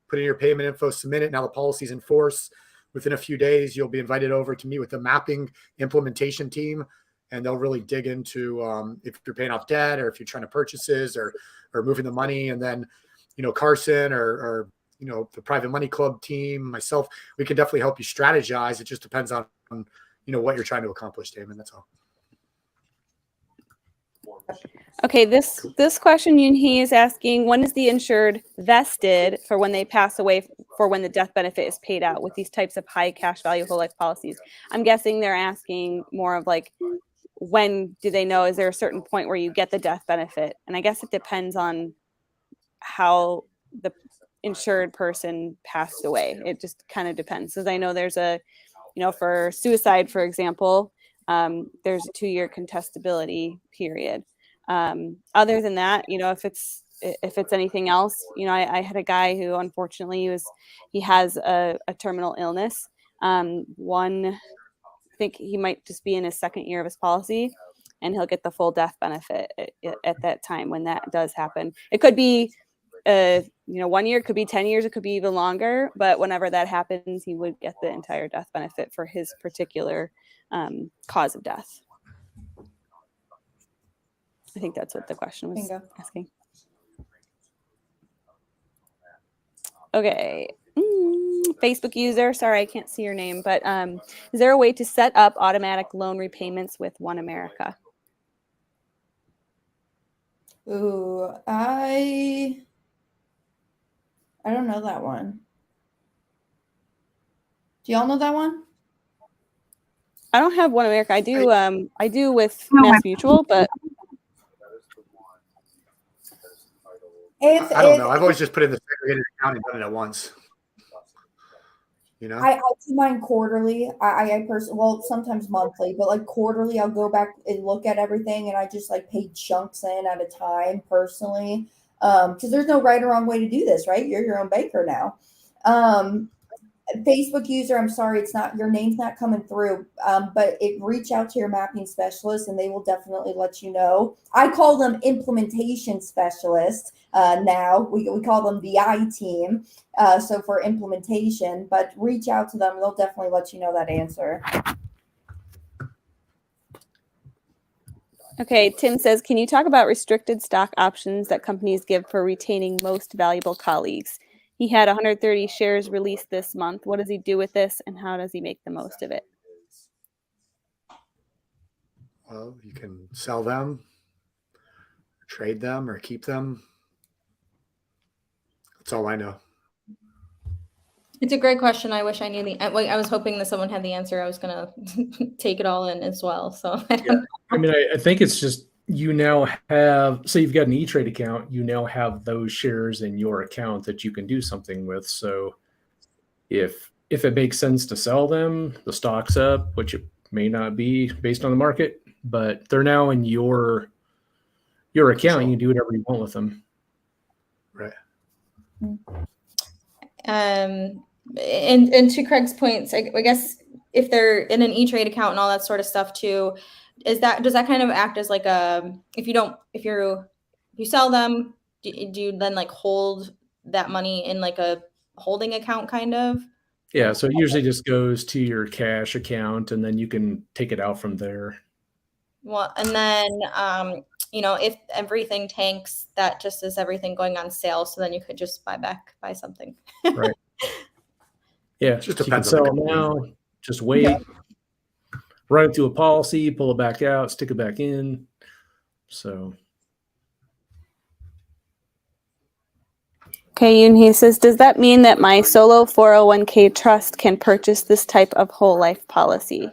put in your payment info, submit it. Now the policy's in force. Within a few days, you'll be invited over to meet with the mapping implementation team, and they'll really dig into if you're paying off debt, or if you're trying to purchases, or moving the money. And then, Carson or the private money club team, myself, we can definitely help you strategize. It just depends on what you're trying to accomplish, Damon. That's all. Okay, this question he is asking, when is the insured vested for when they pass away, for when the death benefit is paid out with these types of high cash value whole life policies? I'm guessing they're asking more of like, when do they know? Is there a certain point where you get the death benefit? And I guess it depends on how the insured person passed away. It just kind of depends. Because I know there's for suicide, for example, there's a 2-year contestability period. Other than that, if it's anything else, I had a guy who unfortunately he has a terminal illness. I think he might just be in his 2nd year of his policy, and he'll get the full death benefit at that time when that does happen. It could be 1 year, it could be 10 years, it could be even longer, but whenever that happens, he would get the entire death benefit for his particular cause of death. I think that's what the question was asking. Okay. Facebook user, sorry, I can't see your name, but is there a way to set up automatic loan repayments with One America? Ooh, I don't know that one. Do y'all know that one? I don't have One America. I do with Mass Mutual, but I don't know. I've always just put in the segregated account and done it at once. I do mine quarterly. I personally, well, sometimes monthly, but like quarterly, I'll go back and look at everything, and I just like pay chunks in at a time personally. Because there's no right or wrong way to do this, right? You're your own banker now. Facebook user, I'm sorry, it's not, your name's not coming through, but reach out to your mapping specialist and they will definitely let you know. I call them implementation specialists now. We call them the I team, so for implementation, but reach out to them. They'll definitely let you know that answer. Okay, Tim says, can you talk about restricted stock options that companies give for retaining most valuable colleagues? He had 130 shares released this month. What does he do with this, and how does he make the most of it? Well, you can sell them, trade them, or keep them. That's all I know. It's a great question. I wish I knew I was hoping that someone had the answer. I was going to take it all in as well. So I think it's just, you now have, so you've got an E-Trade account, you now have those shares in your account that you can do something with. So if it makes sense to sell them, the stock's up, which it may not be based on the market, but they're now in your account. You can do whatever you want with them. Right. And to Craig's points, I guess if they're in an E-Trade account and all that sort of stuff too, does that kind of act as like a, if you sell them, do you then like hold that money in like a holding account kind of? Yeah, so it usually just goes to your cash account, and then you can take it out from there. Well, and then if everything tanks, that just is everything going on sale. So then you could just buy something. Right. Yeah, Just so you can depends on the sell it company. now, just wait, Yeah. run it through a policy, pull it back out, stick it back in. So Okay, and he says, does that mean that my solo 401k trust can purchase this type of whole life policy?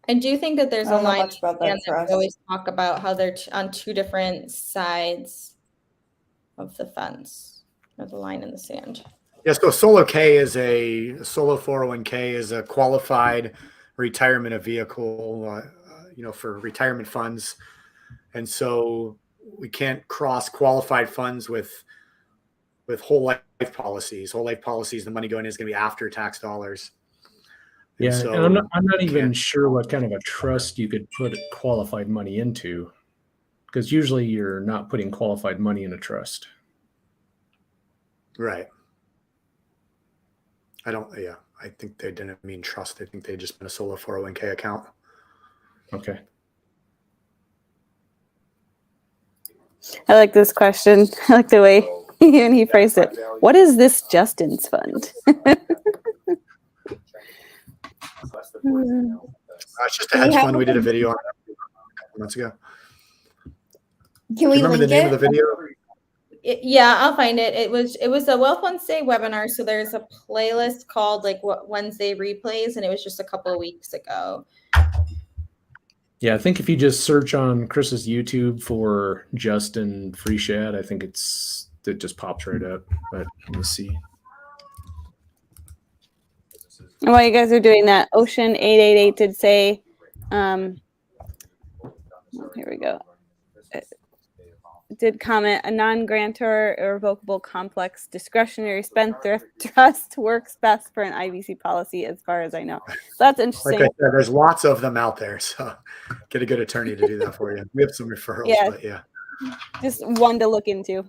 I do think that there's I a don't know line much about that and we trust. always talk about how they're on two different sides of the fence, or the line in the sand. Yeah, so solo 401k is a qualified retirement vehicle, for retirement funds. And so we can't cross qualified funds with whole life policies. Whole life policies, the money going in is going to be after tax dollars. yeah, so and I'm not even can't- sure what kind of a trust you could put qualified money into, because usually you're not putting qualified money in a trust. Right. I think they didn't mean trust. I think they just meant a solo 401k account. Okay. I like this question. I like the way even he phrased it. What is this Justin's fund? It's just a hedge fund. We did a video on it a couple months ago. Can Do we you remember link the name it? of the video? Yeah, I'll find it. It was a Wealth Wednesday webinar. So there's a playlist called like what Wednesday replays, and it was just a couple of weeks ago. Yeah, I think if you just search on Chris's YouTube for Justin Freeshad, I think it just pops right up. But let me see. And while you guys are doing that, Ocean 888 did say, here we go. Did comment, a non-grantor irrevocable complex discretionary spendthrift trust works best for an IVC policy as far as I know. So that's interesting. Like I said, there's lots of them out there. So get a good attorney to do that for you. We have some referrals, Yeah. but yeah. Just one to look into.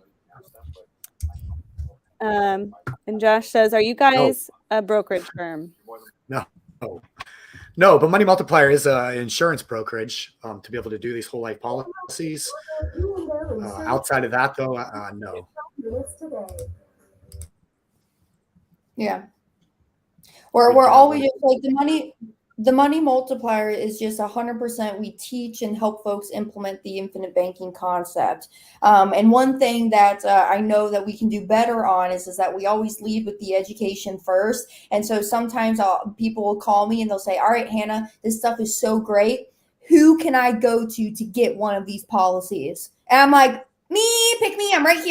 And Josh says, are you guys a brokerage firm? No, but Money Multiplier is an insurance brokerage to be able to do these whole life policies. Outside of that, though, no. Yeah. We're always just like the money multiplier is just 100%. We teach and help folks implement the infinite banking concept. And one thing that I know that we can do better on is that we always lead with the education first. And so sometimes people will call me and they'll say, all right, Hannah, this stuff is so great. Who can I go to get one of these policies? And I'm like, pick me. I'm right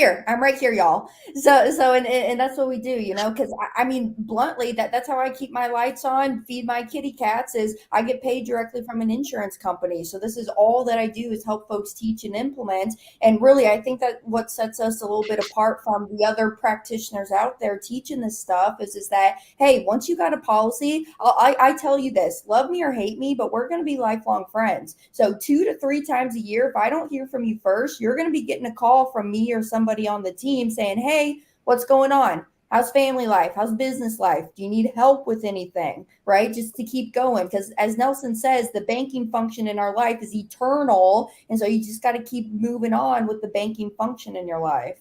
here, y'all. So and that's what we do, because I mean, bluntly, that's how I keep my lights on, feed my kitty cats, is I get paid directly from an insurance company. So this is all that I do, is help folks teach and implement. And really, I think that what sets us a little bit apart from the other practitioners out there teaching this stuff is that, hey, once you got a policy, I tell you this, love me or hate me, but we're going to be lifelong friends. So 2 to 3 times a year, if I don't hear from you first, you're going to be getting a call from me or somebody on the team saying, hey, what's going on? How's family life? How's business life? Do you need help with anything? Right? Just to keep going. Because as Nelson says, the banking function in our life is eternal. And so you just got to keep moving on with the banking function in your life.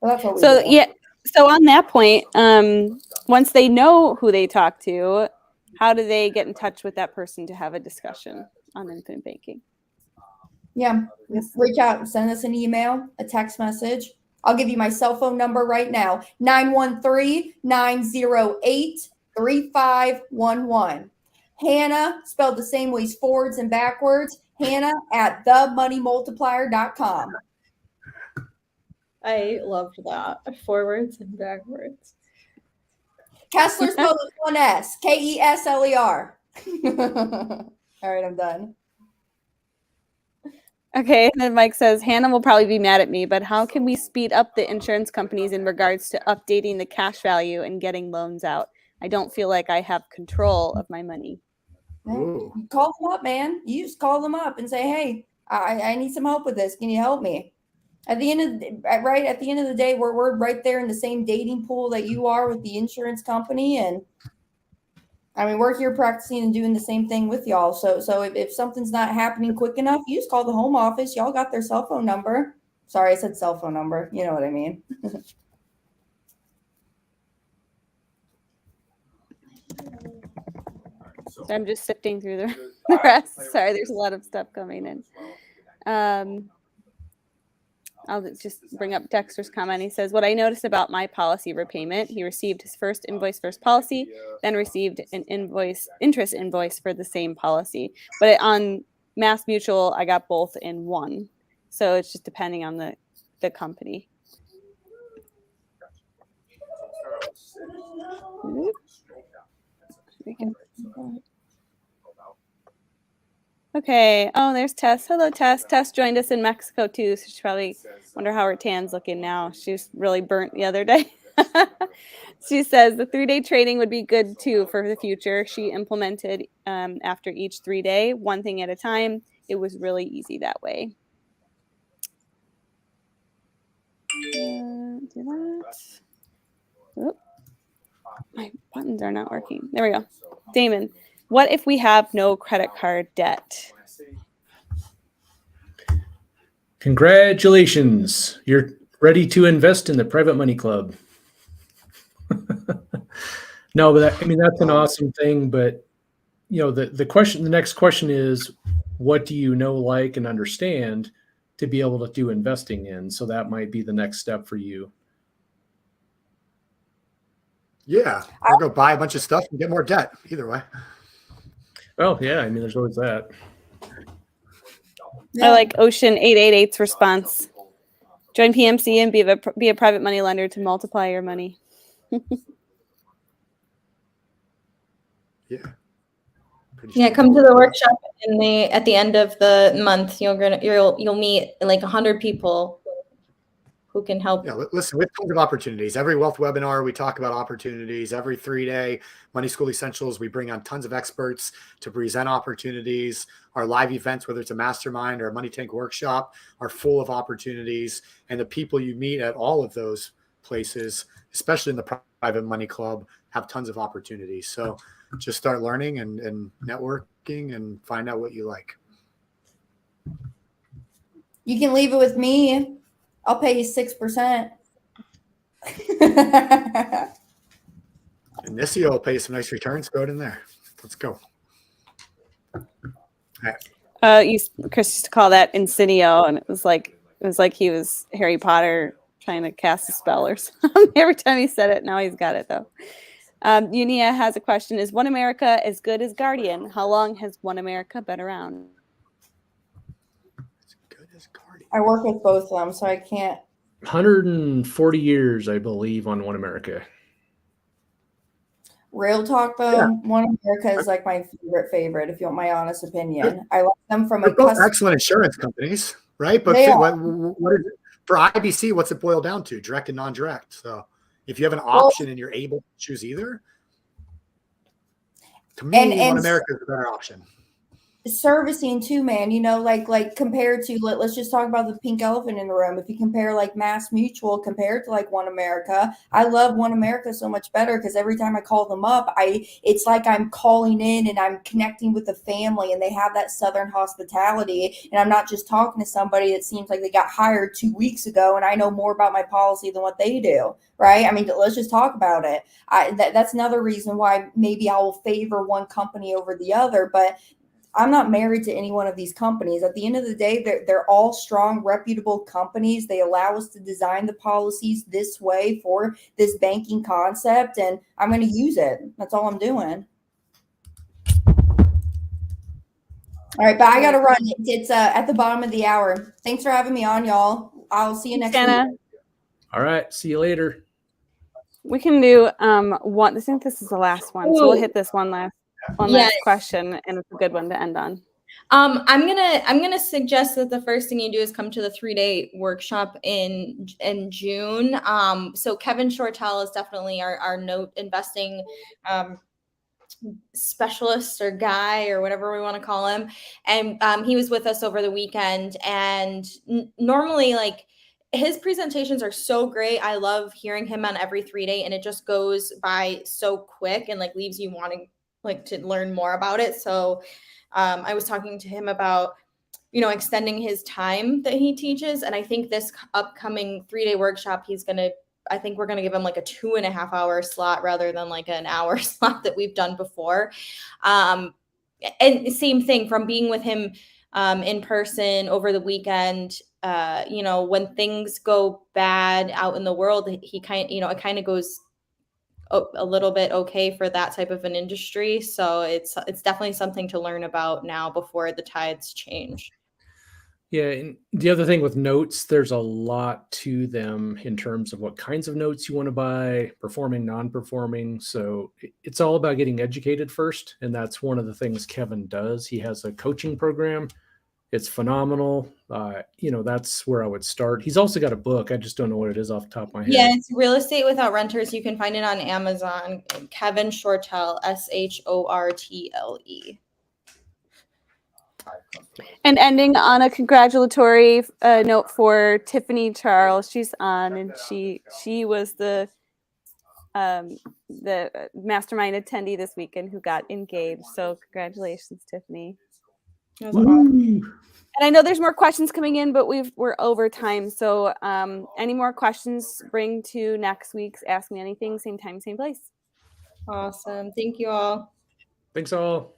Well, that's what we do. Yeah. So on that point, once they know who they talk to, how do they get in touch with that person to have a discussion on infinite banking? Yeah, reach out, send us an email, a text message. I'll give you my cell phone number right now, 913-908-3511. Hannah, spelled the same ways forwards and backwards, Hannah at themoneymultiplier.com. I loved that. Forwards and backwards. Kessler spelled with one S, Kesler. All right, I'm done. Okay, and then Mike says Hannah will probably be mad at me, but how can we speed up the insurance companies in regards to updating the cash value and getting loans out? I don't feel like I have control of my money. Ooh. Call them up, man. You just call them up and say, hey, I need some help with this. Can you help me? At the end of the day, we're right there in the same dating pool that you are with the insurance company. And I mean, we're here practicing and doing the same thing with y'all. So if something's not happening quick enough, you just call the home office. Y'all got their cell phone number. Sorry, I said cell phone number. You know what I mean? So I'm just sifting through the rest. Sorry, there's a lot of stuff coming in. I'll just bring up Dexter's comment. He says, what I noticed about my policy repayment, he received his first invoice for his policy, then received an interest invoice for the same policy. But on Mass Mutual, I got both in one. So it's just depending on the company. Okay. Oh, there's Tess. Hello, Tess. Tess joined us in Mexico too, so she probably wonder how her tan's looking now. She was really burnt the other day. She says the 3-day training would be good too for the future. She implemented after each 3-day, one thing at a time. It was really easy that way. Do that. Oop. My buttons are not working. There we go. Damon, what if we have no credit card debt? Congratulations. You're ready to invest in the Private Money Club. No, but I mean, that's an awesome thing. But, you know, the next question is, what do you know, like, and understand to be able to do investing in? So that might be the next step for you. Yeah, I'll go buy a bunch of stuff and get more debt. Either way. Well, yeah, I mean, there's always that. I like Ocean 888's response. Join PMC and be a private money lender to multiply your money. Yeah. Yeah, come to the workshop at the end of the month. You'll meet like 100 people who can help. Yeah, listen, we have tons of opportunities. Every wealth webinar, we talk about opportunities. Every 3-day Money School Essentials, we bring on tons of experts to present opportunities. Our live events, whether it's a mastermind or a Money Tank workshop, are full of opportunities. And the people you meet at all of those places, especially in the Private Money Club, have tons of opportunities. So just start learning and networking and find out what you like. You can leave it with me. I'll pay you 6%. And Nissio will pay you some nice returns. Throw it in there. Let's go. All right. Chris used to call that Insidio, and it was like he was Harry Potter trying to cast a spell or something. Every time he said it, now he's got it though. Unia has a question: is One America as good as Guardian? How long has One America been around? As good as Guardian. I work with both of them, so I can't. 140 years, I believe, on One America. Real talk, though, Yeah. One America is like my favorite, if you want my honest opinion. I like them from They're a both customer. excellent insurance companies, right? But They what is it? For IBC, what's it boil down to? Direct and non-direct. So if you have an option and you're able to choose either, to me, One America is a better option. Servicing too, man, you know, like compared to let's just talk about the pink elephant in the room. If you compare like Mass Mutual compared to like One America, I love One America so much better because every time I call them up, it's like I'm calling in and I'm connecting with the family, and they have that Southern hospitality, and I'm not just talking to somebody that seems like they got hired 2 weeks ago and I know more about my policy than what they do, right? I mean, let's just talk about it. That's another reason why maybe I will favor one company over the other, but I'm not married to any one of these companies. At the end of the day, they're all strong, reputable companies. They allow us to design the policies this way for this banking concept, and I'm going to use it. That's all I'm doing. All right, but I got to run. It's at the bottom of the hour. Thanks for having me on, y'all. I'll see you next week. All right, see you later. We can do one. I think this is the last one, so we'll hit this one last question, and it's a good one to end on. I'm gonna suggest that the first thing you do is come to the 3-day workshop in June. So Kevin Shortell is definitely our note investing specialist or guy or whatever we want to call him, and he was with us over the weekend. And normally, like, his presentations are so great. I love hearing him on every 3-day, and it just goes by so quick and like leaves you wanting like to learn more about it. So I was talking to him about, you know, extending his time that he teaches. And I think this upcoming 3-day workshop, I think we're going to give him like a 2.5-hour slot rather than like an hour slot that we've done before. And same thing from being with him in person over the weekend. You know, when things go bad out in the world, it kind of goes a little bit okay for that type of an industry. So it's definitely something to learn about now before the tides change. Yeah, and the other thing with notes, there's a lot to them in terms of what kinds of notes you want to buy, performing, non-performing. So it's all about getting educated first, and that's one of the things Kevin does. He has a coaching program. It's phenomenal. You know, that's where I would start. He's also got a book. I just don't know what it is off the top of my head. Yeah, it's Real Estate Without Renters. You can find it on Amazon. Kevin Shortell, Shortle. And ending on a congratulatory note for Tiffany Charles. She's on, and she was the mastermind attendee this weekend who got engaged. So congratulations, Tiffany. That was awesome. And I know there's more questions coming in, but we're over time. So any more questions, bring to next week's Ask Me Anything, same time, same place. Awesome. Thank you all. Thanks all.